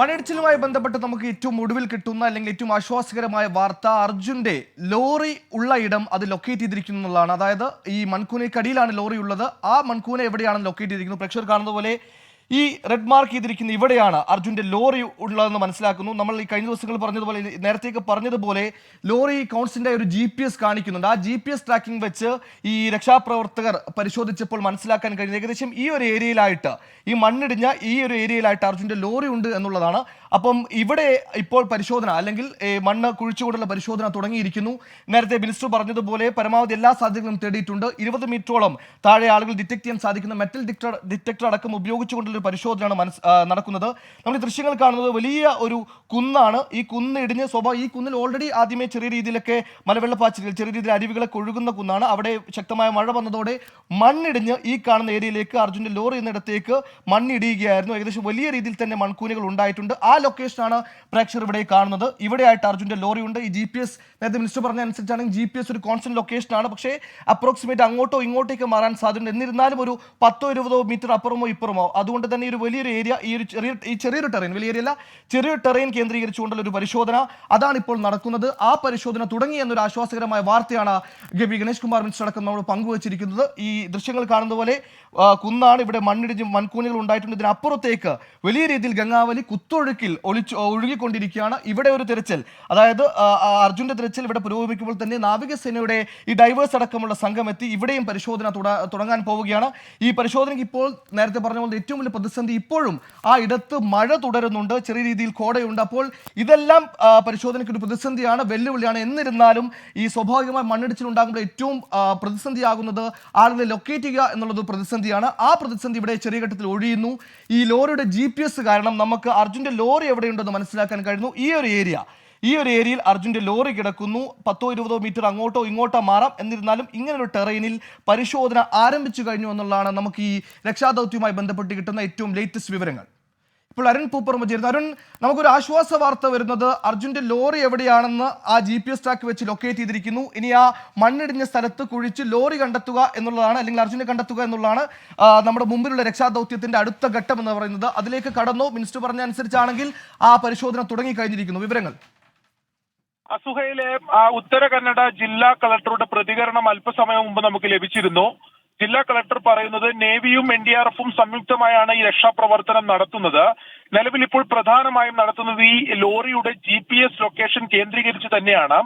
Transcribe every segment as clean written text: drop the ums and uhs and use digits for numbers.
മണ്ണിടിച്ചിലുമായി ബന്ധപ്പെട്ട് നമുക്ക് ഏറ്റവും ഒടുവിൽ കിട്ടുന്ന അല്ലെങ്കിൽ ഏറ്റവും ആശ്വാസകരമായ വാർത്ത അർജുന്റെ ലോറി ഉള്ള ഇടം അത് ലൊക്കേറ്റ് ചെയ്തിരിക്കുന്നു എന്നുള്ളതാണ്. അതായത് ഈ മൺകൂനയ്ക്കടിയിലാണ് ലോറി ഉള്ളത്. ആ മൺകൂന എവിടെയാണ് ലൊക്കേറ്റ് ചെയ്തിരിക്കുന്നത്? പ്രേക്ഷകർ കാണുന്നത് പോലെ ഈ റെഡ് മാർക്ക് ചെയ്തിരിക്കുന്ന ഇവിടെയാണ് അർജുന്റെ ലോറി ഉള്ളതെന്ന് മനസ്സിലാക്കുന്നു. നമ്മൾ ഈ കഴിഞ്ഞ ദിവസങ്ങൾ പറഞ്ഞതുപോലെ നേരത്തേക്ക് പറഞ്ഞതുപോലെ ലോറി കൗൺസിലിന്റെ ഒരു GPS കാണിക്കുന്നുണ്ട്. ആ GPS ട്രാക്കിംഗ് വെച്ച് ഈ രക്ഷാപ്രവർത്തകർ പരിശോധിച്ചപ്പോൾ മനസ്സിലാക്കാൻ കഴിഞ്ഞത് ഏകദേശം ഈ ഒരു ഏരിയയിലായിട്ട്, ഈ മണ്ണിടിഞ്ഞ ഈ ഒരു ഏരിയയിലായിട്ട് അർജുന്റെ ലോറി ഉണ്ട് എന്നുള്ളതാണ്. അപ്പം ഇവിടെ ഇപ്പോൾ പരിശോധന അല്ലെങ്കിൽ മണ്ണ് കുഴിച്ചുകൊണ്ടുള്ള പരിശോധന തുടങ്ങിയിരിക്കുന്നു. നേരത്തെ മിനിസ്റ്റർ പറഞ്ഞതുപോലെ പരമാവധി എല്ലാ സാധ്യതകളും തേടിയിട്ടുണ്ട്. 20 മീറ്ററോളം താഴെ ആളുകൾ ഡിറ്റക്ട് ചെയ്യാൻ സാധിക്കുന്ന മെറ്റൽ ഡിറ്റക്ടർ അടക്കം ഉപയോഗിച്ചുകൊണ്ടുള്ള പരിശോധനയാണ് നടക്കുന്നത്. നമ്മൾ ഈ ദൃശ്യങ്ങൾ കാണുന്നത് വലിയ ഒരു കുന്നാണ്. ഈ കുന്ന് ഇടിഞ്ഞ് ഈ കുന്നിൽ ഓൾറെഡി ആദ്യമേ ചെറിയ രീതിയിലൊക്കെ മലവെള്ളപ്പാച്ചിലുകൾ, ചെറിയ രീതിയിൽ അരുവികളൊക്കെ ഒഴുകുന്ന കുന്നാണ്. അവിടെ ശക്തമായ മഴ വന്നതോടെ മണ്ണിടിഞ്ഞ് ഈ കാണുന്ന ഏരിയയിലേക്ക് അർജുന്റെ ലോറി എന്നിടത്തേക്ക് മണ്ണിടിയുകയായിരുന്നു. ഏകദേശം വലിയ രീതിയിൽ തന്നെ മൺകൂനുകൾ ഉണ്ടായിട്ടുണ്ട്. ആ ലൊക്കേഷനാണ് പ്രേക്ഷകർ ഇവിടെ കാണുന്നത്. ഇവിടെയായിട്ട് അർജുന്റെ ലോറി ഉണ്ട്. ഈ GPS നേരത്തെ മിനിസ്റ്റർ പറഞ്ഞ അനുസരിച്ചാണെങ്കിൽ GPS ഒരു കോൺസ്റ്റന്റ് ലൊക്കേഷനാണ്. പക്ഷേ അപ്രോക്സിമേറ്റ് അങ്ങോട്ടോ ഇങ്ങോട്ടേക്ക് മാറാൻ സാധ്യതയുണ്ട്. എന്നിരുന്നാലും ഒരു 10-20 മീറ്റർ അപ്പുറമോ ഇപ്പുറമോ, അതുകൊണ്ട് തന്നെ ഒരു വലിയൊരു ഏരിയ, ഈ ചെറിയൊരു ടെറൈൻ, വലിയ ഏരിയ അല്ല, ചെറിയൊരു ടെറൈൻ കേന്ദ്രീകരിച്ചുകൊണ്ടുള്ള ഒരു പരിശോധന അതാണ് ഇപ്പോൾ നടക്കുന്നത്. ആ പരിശോധന തുടങ്ങി എന്നൊരു ആശ്വാസകരമായ വാർത്തയാണ് ഗവി ഗണേഷ് കുമാർ മിനിസ്റ്റർ അടക്കം നമ്മൾ പങ്കുവച്ചിരിക്കുന്നത്. ഈ ദൃശ്യങ്ങൾ കാണുന്ന പോലെ കുന്നാണ്, ഇവിടെ മണ്ണിടിഞ്ഞ് മൺകൂനുകൾ ഉണ്ടായിട്ടുണ്ട്. ഇതിനപ്പുറത്തേക്ക് വലിയ രീതിയിൽ ഗംഗാവലി കുത്തൊഴുക്കിൽ ഒഴുകിക്കൊണ്ടിരിക്കുകയാണ്. ഇവിടെ ഒരു തിരച്ചിൽ, അതായത് അർജുന്റെ തിരച്ചിൽ ഇവിടെ പുരോഗമിക്കുമ്പോൾ തന്നെ നാവികസേനയുടെ ഈ ഡൈവേഴ്സ് അടക്കമുള്ള സംഘം എത്തി ഇവിടെയും പരിശോധന തുടങ്ങാൻ പോവുകയാണ്. ഈ പരിശോധനയ്ക്ക് ഇപ്പോൾ നേരത്തെ പറഞ്ഞ പോലെ ഏറ്റവും വലിയ പ്രതിസന്ധി ഇപ്പോഴും ആ ഇടത്ത് മഴ തുടരുന്നുണ്ട്, ചെറിയ രീതിയിൽ കോടയുണ്ട്. അപ്പോൾ ഇതെല്ലാം പരിശോധനയ്ക്ക് ഒരു പ്രതിസന്ധിയാണ്, വെല്ലുവിളിയാണ്. എന്നിരുന്നാലും ഈ സ്വാഭാവികമായി മണ്ണിടിച്ചിൽ ഉണ്ടാകുമ്പോൾ ഏറ്റവും പ്രതിസന്ധിയാകുന്നത് ആളുകളെ ലൊക്കേറ്റ് ചെയ്യുക എന്നുള്ളത് പ്രതിസന്ധിയാണ്. ആ പ്രതിസന്ധി ഇവിടെ ചെറിയ ഘട്ടത്തിൽ ഒഴിയുന്നു. ഈ ലോറിയുടെ GPS കാരണം നമുക്ക് അർജുന്റെ ലോറി എവിടെയുണ്ടെന്ന് മനസ്സിലാക്കാൻ കഴിഞ്ഞു. ഈ ഒരു ഏരിയയിൽ അർജുന്റെ ലോറി കിടക്കുന്നു. 10-20 മീറ്റർ അങ്ങോട്ടോ ഇങ്ങോട്ടോ മാറാം. എന്നിരുന്നാലും ഇങ്ങനൊരു ടെറൈനിൽ പരിശോധന ആരംഭിച്ചു കഴിഞ്ഞു എന്നുള്ളതാണ് നമുക്ക് ഈ രക്ഷാദൗത്യവുമായി ബന്ധപ്പെട്ട് കിട്ടുന്ന ഏറ്റവും ലേറ്റസ്റ്റ് വിവരങ്ങൾ. ഇപ്പോൾ അരുൺ പൂപ്പറമ്പ് ചേരുന്നു. അരുൺ, നമുക്കൊരു ആശ്വാസ വാർത്ത വരുന്നത് അർജുന്റെ ലോറി എവിടെയാണെന്ന് ആ GPS ട്രാക്ക് വെച്ച് ലൊക്കേറ്റ് ചെയ്തിരിക്കുന്നു. ഇനി ആ മണ്ണിടിഞ്ഞ സ്ഥലത്ത് കുഴിച്ച് ലോറി കണ്ടെത്തുക എന്നുള്ളതാണ്, അല്ലെങ്കിൽ അർജുനെ കണ്ടെത്തുക എന്നുള്ളതാണ് നമ്മുടെ മുമ്പിലുള്ള രക്ഷാദൗത്യത്തിന്റെ അടുത്ത ഘട്ടം എന്ന് പറയുന്നത്. അതിലേക്ക് കടന്നു. മിനിസ്റ്റർ പറഞ്ഞ അനുസരിച്ചാണെങ്കിൽ ആ പരിശോധന തുടങ്ങിക്കഴിഞ്ഞിരിക്കുന്നു. വിവരങ്ങൾ സുഹൈലെ, ഉത്തര കന്നഡ ജില്ലാ കളക്ടറുടെ പ്രതികരണം അല്പസമയം മുമ്പ് നമുക്ക് ലഭിച്ചിരുന്നു. ജില്ലാ കളക്ടർ പറയുന്നത് നേവിയും NDRF-ഉം സംയുക്തമായാണ് ഈ രക്ഷാപ്രവർത്തനം നടത്തുന്നത്. നിലവിൽ ഇപ്പോൾ പ്രധാനമായും നടത്തുന്നത് ഈ ലോറിയുടെ GPS ലൊക്കേഷൻ കേന്ദ്രീകരിച്ച് തന്നെയാണ്.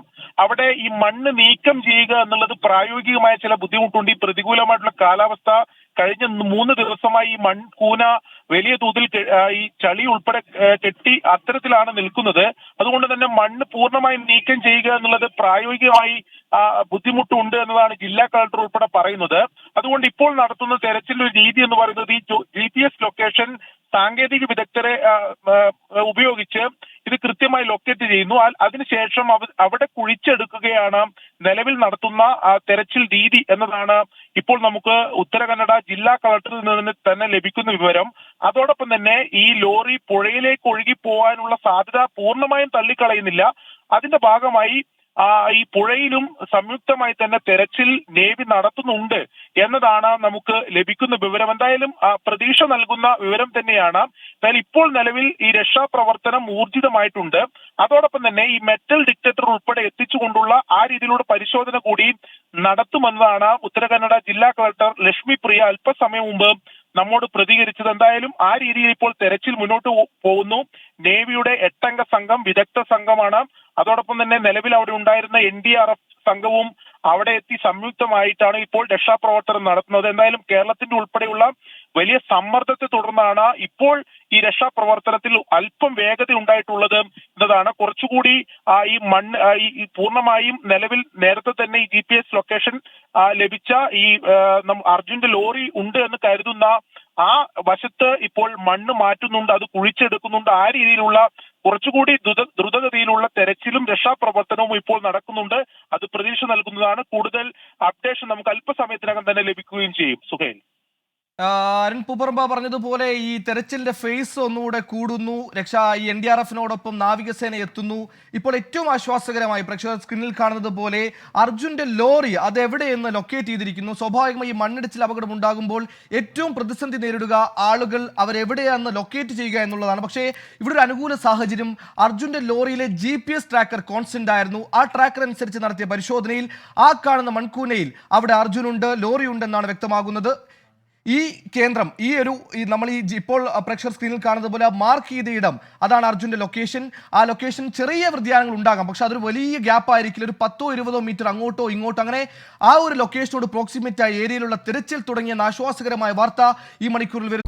അവിടെ ഈ മണ്ണ് നീക്കം ചെയ്യുക എന്നുള്ളത് പ്രായോഗികമായ ചില ബുദ്ധിമുട്ടുണ്ട്. ഈ പ്രതികൂലമായിട്ടുള്ള കാലാവസ്ഥ കഴിഞ്ഞ 3 ദിവസമായി ഈ മൺകൂന വലിയ തോതിൽ ഈ ചളി ഉൾപ്പെടെ കെട്ടി അത്തരത്തിലാണ് നിൽക്കുന്നത്. അതുകൊണ്ട് തന്നെ മണ്ണ് പൂർണ്ണമായും നീക്കം ചെയ്യുക എന്നുള്ളത് പ്രായോഗികമായി ബുദ്ധിമുട്ടുണ്ട് എന്നതാണ് ജില്ലാ കളക്ടർ ഉൾപ്പെടെ പറയുന്നത്. അതുകൊണ്ട് ഇപ്പോൾ നടത്തുന്ന തെരച്ചിലിന്റെ രീതി എന്ന് പറയുന്നത് ഈ GPS ലൊക്കേഷൻ സാങ്കേതിക വിദഗ്ധരെ ഉപയോഗിച്ച് ഇത് കൃത്യമായി ലൊക്കേറ്റ് ചെയ്യുന്നു. അതിനുശേഷം അവിടെ കുഴിച്ചെടുക്കുകയാണ് നിലവിൽ നടത്തുന്ന തെരച്ചിൽ രീതി എന്നതാണ് ഇപ്പോൾ നമുക്ക് ഉത്തര കന്നഡ ജില്ലാ കളക്ടറിൽ നിന്ന് തന്നെ ലഭിക്കുന്ന വിവരം. അതോടൊപ്പം തന്നെ ഈ ലോറി പുഴയിലേക്ക് ഒഴുകി പോകാനുള്ള സാധ്യത പൂർണ്ണമായും തള്ളിക്കളയുന്നില്ല. അതിന്റെ ഭാഗമായി ഈ പുഴയിലും സംയുക്തമായി തന്നെ തെരച്ചിൽ നേവി നടത്തുന്നുണ്ട് എന്നതാണ് നമുക്ക് ലഭിക്കുന്ന വിവരം. എന്തായാലും പ്രതീക്ഷ നൽകുന്ന വിവരം തന്നെയാണ്. എന്തായാലും ഇപ്പോൾ നിലവിൽ ഈ രക്ഷാപ്രവർത്തനം ഊർജിതമായിട്ടുണ്ട്. അതോടൊപ്പം തന്നെ ഈ മെറ്റൽ ഡിറ്റക്ടർ ഉൾപ്പെടെ എത്തിച്ചുകൊണ്ടുള്ള ആ രീതിയിലുള്ള പരിശോധന കൂടി നടത്തുമെന്നതാണ് ഉത്തര കന്നഡ ജില്ലാ കളക്ടർ ലക്ഷ്മി പ്രിയ അല്പസമയം മുമ്പ് നമ്മോട് പ്രതികരിച്ചത്. എന്തായാലും ആ രീതിയിൽ ഇപ്പോൾ തെരച്ചിൽ മുന്നോട്ട് പോകുന്നു. നേവിയുടെ 8 അംഗ സംഘം വിദഗ്ധ സംഘമാണ്. അതോടൊപ്പം തന്നെ നിലവിൽ അവിടെ ഉണ്ടായിരുന്ന NDRF സംഘവും അവിടെ എത്തി സംയുക്തമായിട്ടാണ് ഇപ്പോൾ രക്ഷാപ്രവർത്തനം നടത്തുന്നത്. എന്തായാലും കേരളത്തിന്റെ ഉൾപ്പെടെയുള്ള വലിയ സമ്മർദ്ദത്തെ തുടർന്നാണ് ഇപ്പോൾ ഈ രക്ഷാപ്രവർത്തനത്തിൽ അല്പം വേഗത ഉണ്ടായിട്ടുള്ളത് എന്നതാണ്. കുറച്ചുകൂടി ഈ പൂർണ്ണമായും നിലവിൽ നേരത്തെ തന്നെ ഈ GPS ലൊക്കേഷൻ ലഭിച്ച ഈ അർജുന്റെ ലോറി ഉണ്ട് എന്ന് കരുതുന്ന ആ വശത്ത് ഇപ്പോൾ മണ്ണ് മാറ്റുന്നുണ്ട്, അത് കുഴിച്ചെടുക്കുന്നുണ്ട്. ആ രീതിയിലുള്ള കുറച്ചുകൂടി ദ്രുതഗതിയിലുള്ള തെരച്ചിലും രക്ഷാപ്രവർത്തനവും ഇപ്പോൾ നടക്കുന്നുണ്ട്. അത് പ്രതീക്ഷ നൽകുന്നതാണ്. കൂടുതൽ അപ്ഡേഷൻ നമുക്ക് അല്പസമയത്തിനകം തന്നെ ലഭിക്കുകയും ചെയ്യും. സുഹേൽ. അരുൺ പൂപ്പറമ്പ പറഞ്ഞതുപോലെ ഈ തെരച്ചിലിന്റെ ഫേസ് ഒന്നുകൂടെ കൂടുന്നു. ഈ NDRF-നോടൊപ്പം നാവികസേന എത്തുന്നു. ഇപ്പോൾ ഏറ്റവും ആശ്വാസകരമായി പ്രേക്ഷകർ സ്ക്രീനിൽ കാണുന്നത് പോലെ അർജുന്റെ ലോറി അത് എവിടെയെന്ന് ലൊക്കേറ്റ് ചെയ്തിരിക്കുന്നു. സ്വാഭാവികമായി ഈ മണ്ണിടിച്ചിൽ അപകടം ഉണ്ടാകുമ്പോൾ ഏറ്റവും പ്രതിസന്ധി നേരിടുക ആളുകൾ അവരെവിടെയാണെന്ന് ലൊക്കേറ്റ് ചെയ്യുക എന്നുള്ളതാണ്. പക്ഷേ ഇവിടെ ഒരു അനുകൂല സാഹചര്യം, അർജുന്റെ ലോറിയിലെ GPS ട്രാക്കർ കോൺസ്റ്റന്റ് ആയിരുന്നു. ആ ട്രാക്കർ അനുസരിച്ച് നടത്തിയ പരിശോധനയിൽ ആ കാണുന്ന മൺകൂനയിൽ അവിടെ അർജുനുണ്ട്, ലോറി ഉണ്ടെന്നാണ് വ്യക്തമാകുന്നത്. ഈ കേന്ദ്രം നമ്മൾ ഇപ്പോൾ പ്രേക്ഷകർ സ്ക്രീനിൽ കാണുന്നത് പോലെ മാർക്ക് ചെയ്ത ഇടം അതാണ് അർജുന്റെ ലൊക്കേഷൻ. ആ ലൊക്കേഷൻ ചെറിയ വ്യതിയാനങ്ങൾ ഉണ്ടാകാം, പക്ഷെ അതൊരു വലിയ ഗ്യാപ്പ് ആയിരിക്കില്ല. ഒരു 10-20 മീറ്റർ അങ്ങോട്ടോ ഇങ്ങോട്ടോ അങ്ങനെ ആ ഒരു ലൊക്കേഷനോട് പ്രോക്സിമേറ്റ് ആയ ഏരിയയിലുള്ള തിരച്ചിൽ തുടങ്ങിയ ആശ്വാസകരമായ വാർത്ത ഈ മണിക്കൂറിൽ വരുന്നു.